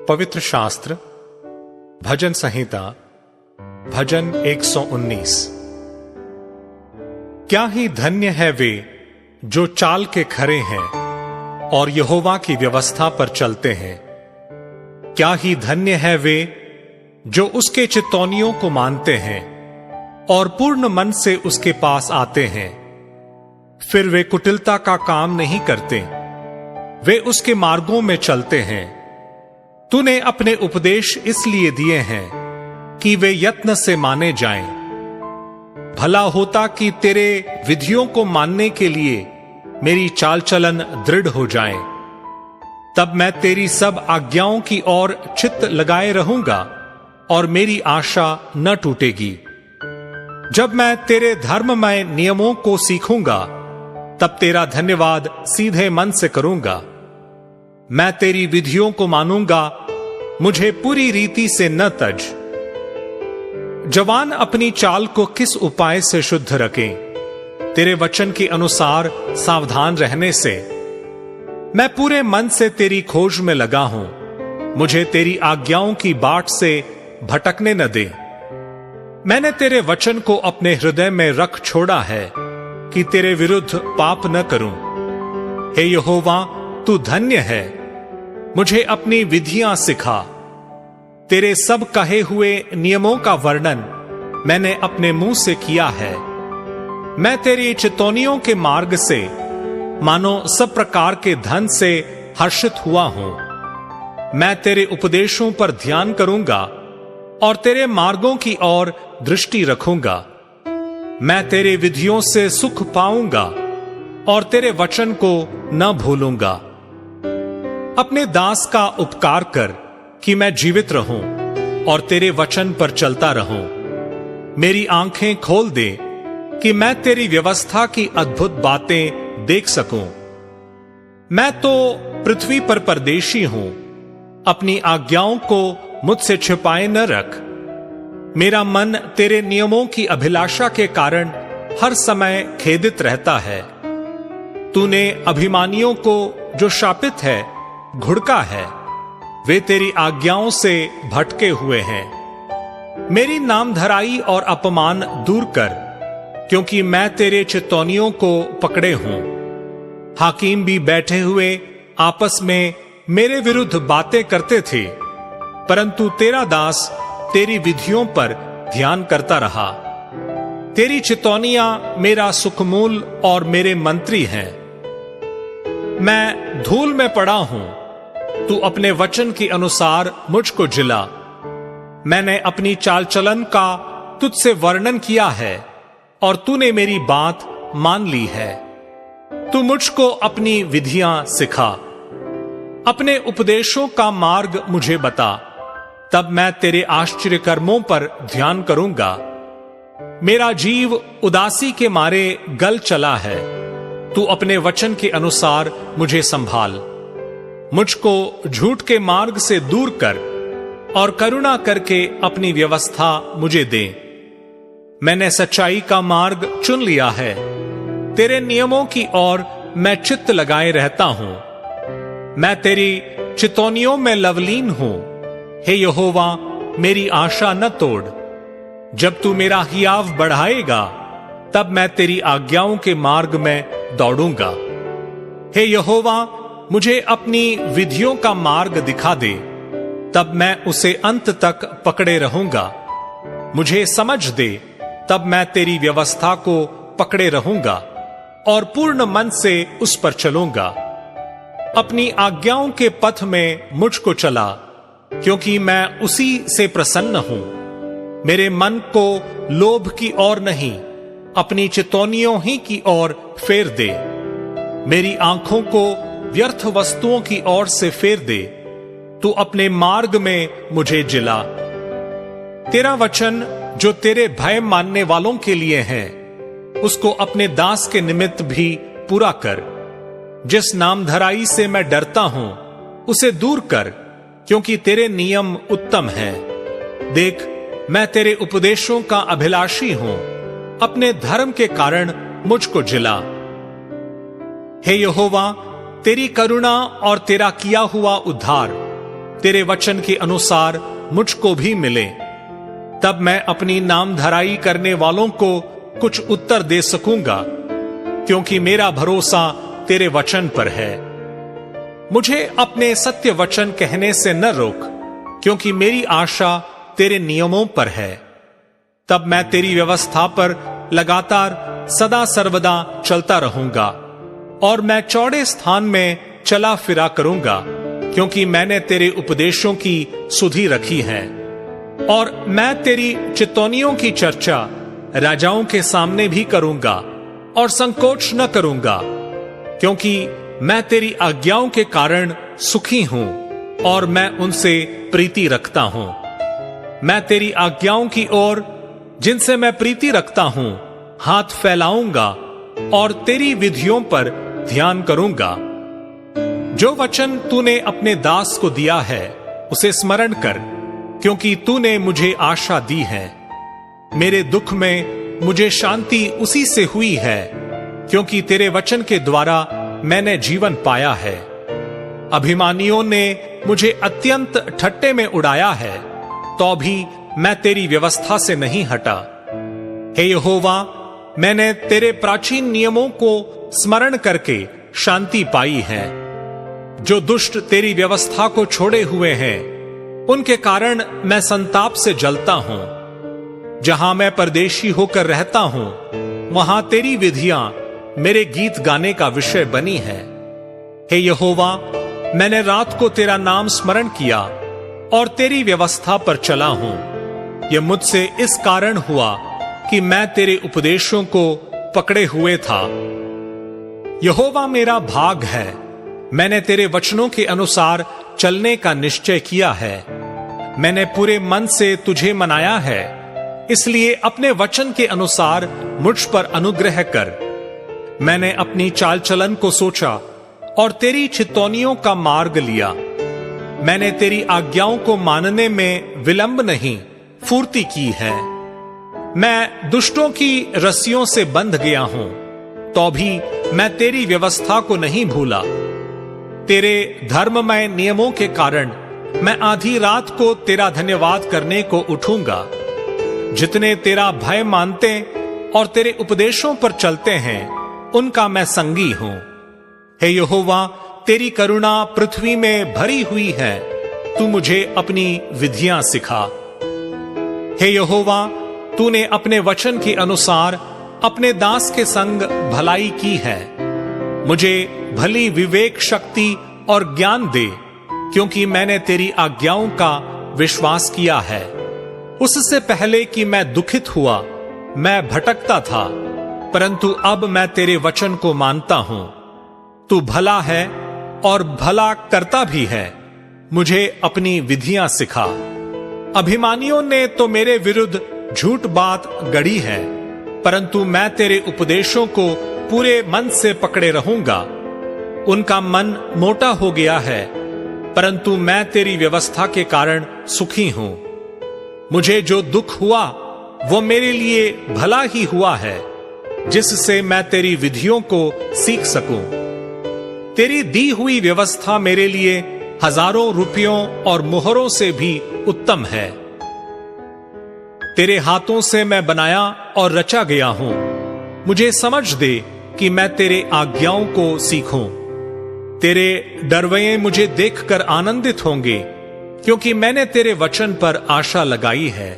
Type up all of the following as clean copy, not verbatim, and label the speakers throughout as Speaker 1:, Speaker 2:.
Speaker 1: पवित्र शास्त्र भजन संहिता भजन 119। क्या ही धन्य है वे जो चाल के खरे हैं और यहोवा की व्यवस्था पर चलते हैं। क्या ही धन्य है वे जो उसके चितौनियों को मानते हैं और पूर्ण मन से उसके पास आते हैं। फिर वे कुटिलता का काम नहीं करते, वे उसके मार्गों में चलते हैं। तूने अपने उपदेश इसलिए दिए हैं कि वे यत्न से माने जाएं। भला होता कि तेरे विधियों को मानने के लिए मेरी चाल चलन दृढ़ हो जाए। तब मैं तेरी सब आज्ञाओं की ओर चित्त लगाए रहूंगा और मेरी आशा न टूटेगी। जब मैं तेरे धर्ममय नियमों को सीखूंगा तब तेरा धन्यवाद सीधे मन से करूंगा। मैं तेरी विधियों को मानूंगा, मुझे पूरी रीति से न तज। जवान अपनी चाल को किस उपाय से शुद्ध रखें? तेरे वचन के अनुसार सावधान रहने से। मैं पूरे मन से तेरी खोज में लगा हूं, मुझे तेरी आज्ञाओं की बाट से भटकने न दे। मैंने तेरे वचन को अपने हृदय में रख छोड़ा है कि तेरे विरुद्ध पाप न करूं। हे यहोवा, तू धन्य है, मुझे अपनी विधियां सिखा। तेरे सब कहे हुए नियमों का वर्णन मैंने अपने मुंह से किया है। मैं तेरी चितौनियों के मार्ग से मानो सब प्रकार के धन से हर्षित हुआ हूं। मैं तेरे उपदेशों पर ध्यान करूंगा और तेरे मार्गों की ओर दृष्टि रखूंगा। मैं तेरे विधियों से सुख पाऊंगा और तेरे वचन को न भूलूंगा। अपने दास का उपकार कर कि मैं जीवित रहूं और तेरे वचन पर चलता रहूं। मेरी आंखें खोल दे कि मैं तेरी व्यवस्था की अद्भुत बातें देख सकूं। मैं तो पृथ्वी पर परदेशी हूं, अपनी आज्ञाओं को मुझसे छिपाए न रख। मेरा मन तेरे नियमों की अभिलाषा के कारण हर समय खेदित रहता है। तूने अभिमानियों को जो शापित है घुड़का है, वे तेरी आज्ञाओं से भटके हुए हैं। मेरी नामधराई और अपमान दूर कर, क्योंकि मैं तेरे चितौनियों को पकड़े हूं। हाकिम भी बैठे हुए आपस में मेरे विरुद्ध बातें करते थे, परंतु तेरा दास तेरी विधियों पर ध्यान करता रहा। तेरी चितौनियां मेरा सुखमूल और मेरे मंत्री हैं। मैं धूल में पड़ा हूं, तू अपने वचन के अनुसार मुझको जिला। मैंने अपनी चाल चलन का तुझसे वर्णन किया है और तूने मेरी बात मान ली है। तू मुझको अपनी विधियां सिखा, अपने उपदेशों का मार्ग मुझे बता। तब मैं तेरे आश्चर्य कर्मों पर ध्यान करूंगा। मेरा जीव उदासी के मारे गल चला है, तू अपने वचन के अनुसार मुझे संभाल। मुझको झूठ के मार्ग से दूर कर और करुणा करके अपनी व्यवस्था मुझे दे। मैंने सच्चाई का मार्ग चुन लिया है, तेरे नियमों की ओर मैं चित्त लगाए रहता हूं। मैं तेरी चितौनियों में लवलीन हूं। हे यहोवा, मेरी आशा न तोड़। जब तू मेरा हियाव बढ़ाएगा तब मैं तेरी आज्ञाओं के मार्ग में दौड़ूंगा। हे यहोवा, मुझे अपनी विधियों का मार्ग दिखा दे, तब मैं उसे अंत तक पकड़े रहूंगा। मुझे समझ दे, तब मैं तेरी व्यवस्था को पकड़े रहूंगा और पूर्ण मन से उस पर चलूंगा। अपनी आज्ञाओं के पथ में मुझको चला, क्योंकि मैं उसी से प्रसन्न हूं। मेरे मन को लोभ की ओर नहीं, अपनी चितौनियों ही की ओर फेर दे। मेरी आंखों को व्यर्थ वस्तुओं की ओर से फेर दे। तू अपने मार्ग में मुझे जिला। तेरा वचन जो तेरे भय मानने वालों के लिए है, उसको अपने दास के निमित्त भी पूरा कर। जिस नामधराई से मैं डरता हूं उसे दूर कर, क्योंकि तेरे नियम उत्तम हैं। देख, मैं तेरे उपदेशों का अभिलाषी हूं, अपने धर्म के कारण मुझको जिला। हे यहोवा, तेरी करुणा और तेरा किया हुआ उद्धार तेरे वचन के अनुसार मुझको भी मिले, तब मैं अपनी नामधराई करने वालों को कुछ उत्तर दे सकूंगा, क्योंकि मेरा भरोसा तेरे वचन पर है। मुझे अपने सत्य वचन कहने से न रोक, क्योंकि मेरी आशा तेरे नियमों पर है। तब मैं तेरी व्यवस्था पर लगातार सदा सर्वदा चलता रहूंगा, और मैं चौड़े स्थान में चला फिरा करूंगा, क्योंकि मैंने तेरे उपदेशों की सुधि रखी है। और मैं तेरी चितौनियों की चर्चा राजाओं के सामने भी करूंगा और संकोच न करूंगा, क्योंकि मैं तेरी आज्ञाओं के कारण सुखी हूं और मैं उनसे प्रीति रखता हूं। मैं तेरी आज्ञाओं की ओर, जिनसे मैं प्रीति रखता हूं, हाथ फैलाऊंगा और तेरी विधियों पर ध्यान करूंगा। जो वचन तूने अपने दास को दिया है उसे स्मरण कर, क्योंकि तूने मुझे आशा दी है। मेरे दुख में मुझे शांति उसी से हुई है, क्योंकि तेरे वचन के द्वारा मैंने जीवन पाया है। अभिमानियों ने मुझे अत्यंत ठट्टे में उड़ाया है, तो भी मैं तेरी व्यवस्था से नहीं हटा। हे यहोवा, मैंने तेरे प्राचीन नियमों को स्मरण करके शांति पाई है। जो दुष्ट तेरी व्यवस्था को छोड़े हुए हैं, उनके कारण मैं संताप से जलता हूं। जहां मैं परदेशी होकर रहता हूं, वहां तेरी विधियां मेरे गीत गाने का विषय बनी है। हे यहोवा, मैंने रात को तेरा नाम स्मरण किया और तेरी व्यवस्था पर चला हूं। यह मुझसे इस कारण हुआ कि मैं तेरे उपदेशों को पकड़े हुए था। यहोवा मेरा भाग है, मैंने तेरे वचनों के अनुसार चलने का निश्चय किया है। मैंने पूरे मन से तुझे मनाया है, इसलिए अपने वचन के अनुसार मुझ पर अनुग्रह कर। मैंने अपनी चाल चलन को सोचा और तेरी चितौनियों का मार्ग लिया। मैंने तेरी आज्ञाओं को मानने में विलंब नहीं, फुर्ती की है। मैं दुष्टों की रस्सियों से बंध गया हूं, तो भी मैं तेरी व्यवस्था को नहीं भूला। तेरे धर्ममय नियमों के कारण मैं आधी रात को तेरा धन्यवाद करने को उठूंगा। जितने तेरा भय मानते और तेरे उपदेशों पर चलते हैं, उनका मैं संगी हूं। हे यहोवा, तेरी करुणा पृथ्वी में भरी हुई है, तू मुझे अपनी विधियां सिखा। हे यहोवा, तूने अपने वचन के अनुसार अपने दास के संग भलाई की है। मुझे भली विवेक शक्ति और ज्ञान दे, क्योंकि मैंने तेरी आज्ञाओं का विश्वास किया है। उससे पहले कि मैं दुखित हुआ, मैं भटकता था, परंतु अब मैं तेरे वचन को मानता हूं। तू भला है और भला करता भी है, मुझे अपनी विधियां सिखा। अभिमानियों ने तो मेरे विरुद्ध झूठ बात गढ़ी है, परंतु मैं तेरे उपदेशों को पूरे मन से पकड़े रहूंगा। उनका मन मोटा हो गया है, परंतु मैं तेरी व्यवस्था के कारण सुखी हूं। मुझे जो दुख हुआ वो मेरे लिए भला ही हुआ है, जिससे मैं तेरी विधियों को सीख सकूं। तेरी दी हुई व्यवस्था मेरे लिए हजारों रुपयों और मोहरों से भी उत्तम है। तेरे हाथों से मैं बनाया और रचा गया हूं। मुझे समझ दे कि मैं तेरे आज्ञाओं को सीखूं। तेरे डरवैये मुझे देखकर आनंदित होंगे, क्योंकि मैंने तेरे वचन पर आशा लगाई है।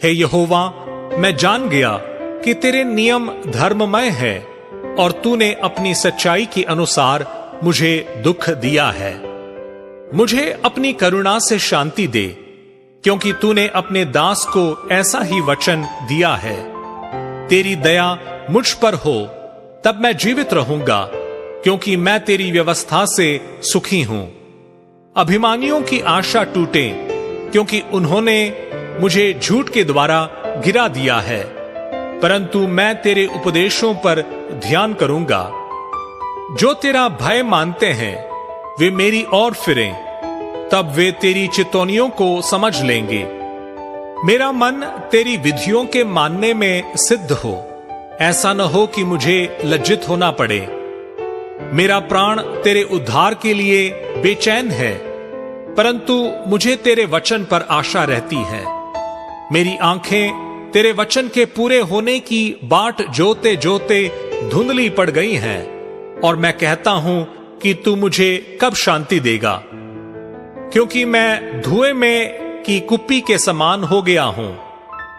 Speaker 1: हे यहोवा, मैं जान गया कि तेरे नियम धर्ममय है, और तूने अपनी सच्चाई के अनुसार मुझे दुख दिया है। मुझे अपनी करुणा से शांति दे, क्योंकि तूने अपने दास को ऐसा ही वचन दिया है। तेरी दया मुझ पर हो, तब मैं जीवित रहूंगा, क्योंकि मैं तेरी व्यवस्था से सुखी हूं। अभिमानियों की आशा टूटे, क्योंकि उन्होंने मुझे झूठ के द्वारा गिरा दिया है, परंतु मैं तेरे उपदेशों पर ध्यान करूंगा। जो तेरा भय मानते हैं वे मेरी ओर फिरें, तब वे तेरी चितौनियों को समझ लेंगे। मेरा मन तेरी विधियों के मानने में सिद्ध हो, ऐसा न हो कि मुझे लज्जित होना पड़े। मेरा प्राण तेरे उद्धार के लिए बेचैन है, परंतु मुझे तेरे वचन पर आशा रहती है। मेरी आंखें तेरे वचन के पूरे होने की बाट जोते जोते धुंधली पड़ गई हैं, और मैं कहता हूं कि तू मुझे कब शांति देगा, क्योंकि मैं धुएं में की कुप्पी के समान हो गया हूं,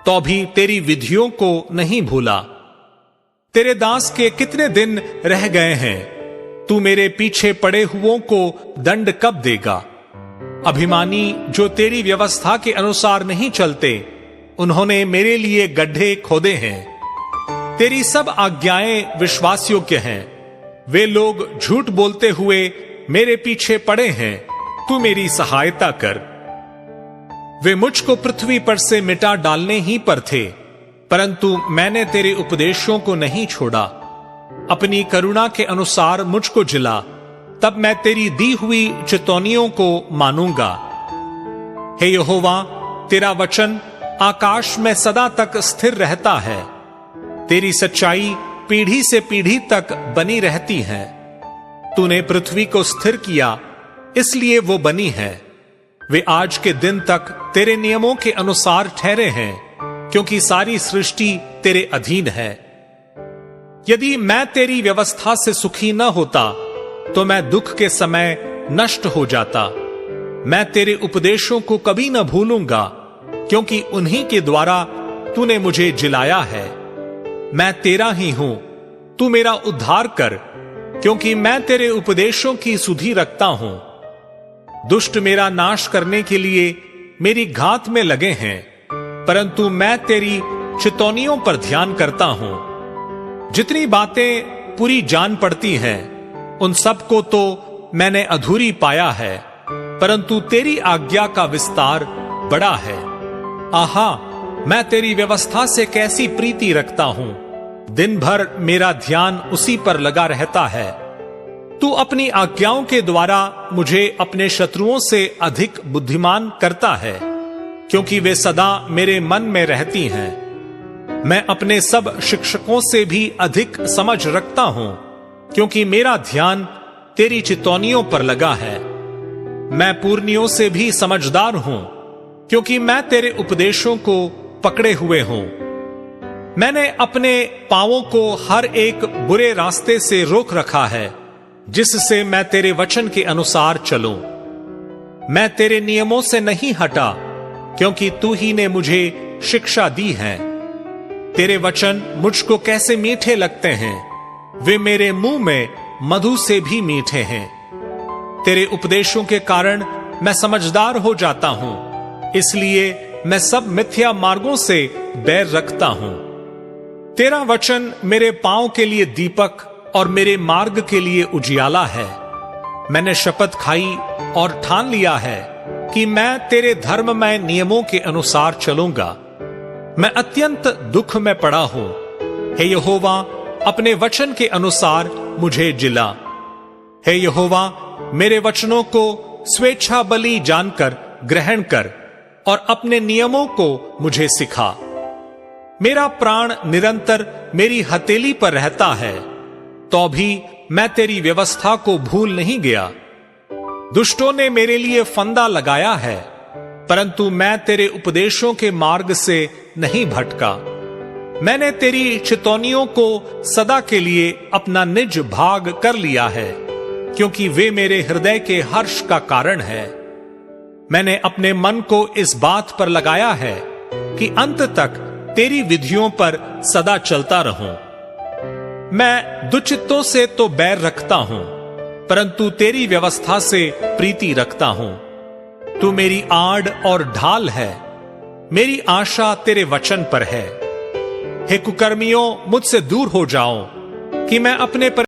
Speaker 1: तो भी तेरी विधियों को नहीं भूला। तेरे दास के कितने दिन रह गए हैं, तू मेरे पीछे पड़े हुओं को दंड कब देगा। अभिमानी जो तेरी व्यवस्था के अनुसार नहीं चलते, उन्होंने मेरे लिए गड्ढे खोदे हैं। तेरी सब आज्ञाएं विश्वास योग्य हैं, वे लोग झूठ बोलते हुए मेरे पीछे पड़े हैं, तू मेरी सहायता कर। वे मुझको पृथ्वी पर से मिटा डालने ही पर थे, परंतु मैंने तेरे उपदेशों को नहीं छोड़ा। अपनी करुणा के अनुसार मुझको जिला, तब मैं तेरी दी हुई चितौनियों को मानूंगा। हे यहोवा, तेरा वचन आकाश में सदा तक स्थिर रहता है। तेरी सच्चाई पीढ़ी से पीढ़ी तक बनी रहती है। तूने पृथ्वी को स्थिर किया, इसलिए वो बनी है। वे आज के दिन तक तेरे नियमों के अनुसार ठहरे हैं, क्योंकि सारी सृष्टि तेरे अधीन है। यदि मैं तेरी व्यवस्था से सुखी न होता, तो मैं दुख के समय नष्ट हो जाता। मैं तेरे उपदेशों को कभी न भूलूंगा, क्योंकि उन्हीं के द्वारा तूने मुझे जिलाया है। मैं तेरा ही हूं, तू मेरा उद्धार कर, क्योंकि मैं तेरे उपदेशों की सुधि रखता हूं। दुष्ट मेरा नाश करने के लिए मेरी घात में लगे हैं, परंतु मैं तेरी चितौनियों पर ध्यान करता हूं। जितनी बातें पूरी जान पड़ती हैं, उन सब को तो मैंने अधूरी पाया है, परंतु तेरी आज्ञा का विस्तार बड़ा है। आहा, मैं तेरी व्यवस्था से कैसी प्रीति रखता हूं। दिन भर मेरा ध्यान उसी पर लगा रहता है। तू अपनी आज्ञाओं के द्वारा मुझे अपने शत्रुओं से अधिक बुद्धिमान करता है, क्योंकि वे सदा मेरे मन में रहती हैं। मैं अपने सब शिक्षकों से भी अधिक समझ रखता हूं, क्योंकि मेरा ध्यान तेरी चितौनियों पर लगा है। मैं पुरनियों से भी समझदार हूं, क्योंकि मैं तेरे उपदेशों को पकड़े हुए हूं। मैंने अपने पांवों को हर एक बुरे रास्ते से रोक रखा है, जिससे मैं तेरे वचन के अनुसार चलूं। मैं तेरे नियमों से नहीं हटा, क्योंकि तू ही ने मुझे शिक्षा दी है। तेरे वचन मुझको कैसे मीठे लगते हैं, वे मेरे मुंह में मधु से भी मीठे हैं। तेरे उपदेशों के कारण मैं समझदार हो जाता हूं, इसलिए मैं सब मिथ्या मार्गों से बैर रखता हूं। तेरा वचन मेरे पांव के लिए दीपक और मेरे मार्ग के लिए उजियाला है। मैंने शपथ खाई और ठान लिया है कि मैं तेरे धर्ममय नियमों के अनुसार चलूंगा। मैं अत्यंत दुख में पड़ा हूं। हे यहोवा, अपने वचन के अनुसार मुझे जिला। हे यहोवा, मेरे वचनों को स्वेच्छा बलि जानकर ग्रहण कर और अपने नियमों को मुझे सिखा। मेरा प्राण निरंतर मेरी हथेली पर रहता है, तो भी मैं तेरी व्यवस्था को भूल नहीं गया। दुष्टों ने मेरे लिए फंदा लगाया है, परंतु मैं तेरे उपदेशों के मार्ग से नहीं भटका। मैंने तेरी चितौनियों को सदा के लिए अपना निज भाग कर लिया है, क्योंकि वे मेरे हृदय के हर्ष का कारण है। मैंने अपने मन को इस बात पर लगाया है कि अंत तक तेरी विधियों पर सदा चलता रहूं। मैं दुचित्तों से तो बैर रखता हूं, परंतु तेरी व्यवस्था से प्रीति रखता हूं। तू मेरी आड़ और ढाल है, मेरी आशा तेरे वचन पर है। हे कुकर्मियों, मुझसे दूर हो जाओ कि मैं अपने पर